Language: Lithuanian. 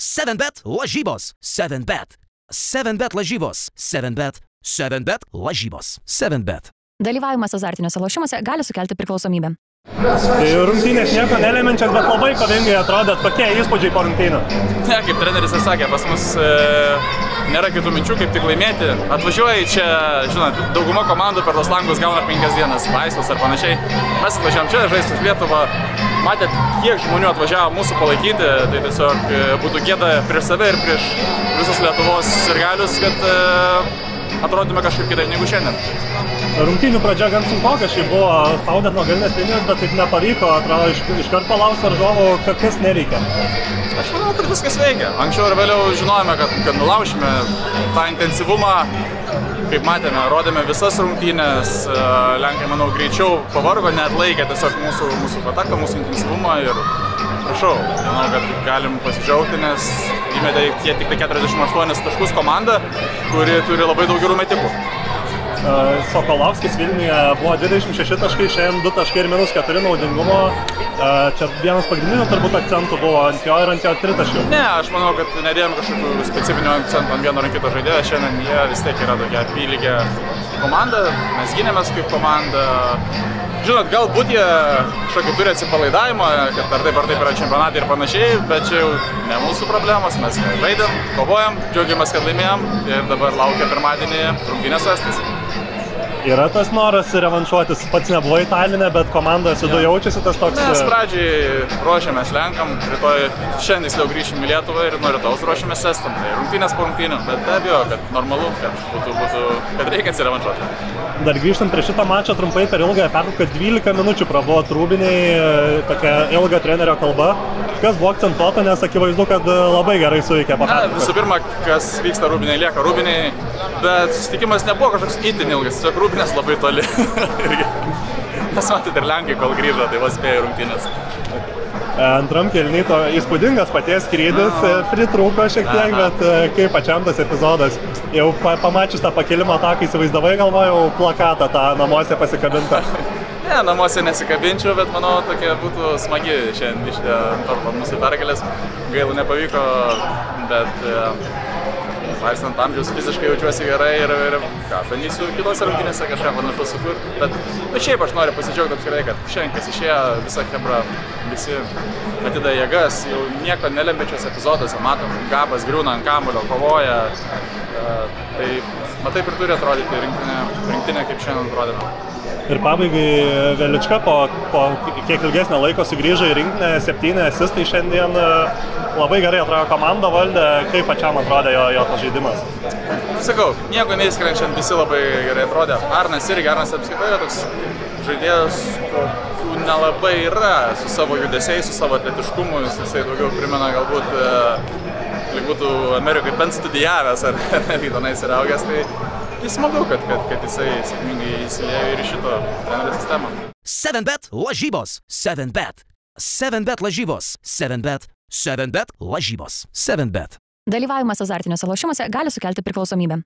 7bet lažybos. 7bet. 7bet lažybos. 7bet. 7bet lažybos. 7bet. Dalyvavimas azartiniuose lošimuose gali sukelti priklausomybę. Tai rungtynės nieko nelemiančias, bet labai kovingai atrodėt. Kokie įspūdžiai po rungtynių? Ne, kaip treneris ir sakė, pas mus nėra kitų minčių, kaip tik laimėti. Atvažiuoji čia, žinot, dauguma komandų per tos langus gauna 5 dienas laisvas ar panašiai. Mes atvažiavam čia žaisti už Lietuvą. Matėt, kiek žmonių atvažiavo mūsų palaikyti, tai tiesiog būtų gėda prieš save ir prieš visus Lietuvos sirgalius, kad atrodytume kažkaip kitaip negu šiandien. Rungtynių pradžia gan sunkoka, šiaip buvo spaudėt nuo galinės linijos, bet taip nepavyko, atrodo, iškart palaužti varžovų, kas nereikia. Aš manau, kad viskas veikia. Anksčiau ir vėliau žinojome, kad nulaušime tą intensyvumą, kaip matėme, rodėme visas rungtynės, Lenkai, manau, greičiau pavargo, neatlaikė tiesiog mūsų ataką, mūsų intensyvumą ir prašau, manau, kad galim pasidžiaugti, nes įmetė jie tik 48 taškus komanda, kuri turi labai daug gerų metikų. Sokolovskis Vilniuje buvo 26 taškai, šiandien 2 taškai ir -4 naudingumo. Čia vienas pagrindinių turbūt akcentų buvo ant jo ir ant jo 3 taškių. Ne, aš manau, kad nedėjom kažkokių specifinių akcentų ant vieno ar kito žaidėjo. Šiandien jie vis tiek yra tokia apylygė komanda, mes gynėmės kaip komanda. Žinot, galbūt jie kažkokį turi atsipalaidavimą, kad ar taip yra čempionatai ir panašiai, bet čia jau ne mūsų problemos, mes žaidėm, kovojam, džiaugiamės, kad laimėjom ir dabar laukia pirmadienį rungtynės su estais. Yra tas noras revanšuotis, pats nebuvai Taline, bet komandos vidu jaučiasi tas toks... Mes pradžiai ruošiamės Lenkam, rytoj šiandien jau grįšim į Lietuvą ir nuo rytojus ruošiamės estam. Tai rungtynės po rungtynių, bet be abejo, kad normalu, kad reikia atsirevanšuoti. Dar grįžtant prie šito mačo trumpai per ilgąją pertrauką 12 minučių prabuvot Rūbiniai, tokia ilga trenerio kalba. Kas buvo akcentuota, nes akivaizdu, kad labai gerai suveikė po pertraukos. Visų pirma, kas vyksta Rūbiniai, lieka Rūbiniai, bet susitikimas nebuvo kažkoks itin ilgas, tiesiog Rūbinės labai toli. Mes matėt ir Lenkai, kol grįžo, tai vos spėjo rungtynės. Antram kėliny to įspūdingas paties skrydis, pritrūko šiek tiek, bet kaip pačiam tas epizodas. Jau pamačius tą pakėlimą ataką įsivaizdavai, galvojau plakatą tą namuose pasikabintą. Ne, namuose nesikabinčiau, bet manau, tokia būtų smagi šiandien išdė ant mūsų pergalės. Gaila nepavyko, bet vaistant amžiaus fiziškai jaučiuosi gerai ir bandysiu kitose rungtynėse kažką panašaus sukurti. Bet šiaip aš noriu pasidžiaugti apskritai, kad šiandien kas išėjo, visa chebra, visi atidavė jėgas, jau nieko nelembiančios epizoduose, matom, Gabas griūna ant kamuolio, kovoja. Tai taip ir turi atrodyti rinktinė, kaip šiandien atrodėme. Ir pabaigai Velička po kiek ilgesnio laiko sugrįžo į rinktinę, 7 asistai šiandien, labai gerai atrodo komanda valdė, kaip pačiam atrodė jo tas žaidimas. Sakau, nieko neįskrenčiant, visi labai gerai atrodė. Arnas apskritai yra toks žaidėjas, kokių nelabai yra su savo judesiais, su savo atletiškumu, jisai daugiau primena galbūt, lyg būtų Amerikai bent studijavęs ar netgi tenais yra augęs, tai smagu, kad jisai sėkmingai įsiliejo ir į šito trenerio sistemą. 7bet lažybos. 7bet. 7bet lažybos. 7bet. 7bet lažybos. 7bet. Dalyvavimas azartiniuose lošimuose gali sukelti priklausomybę.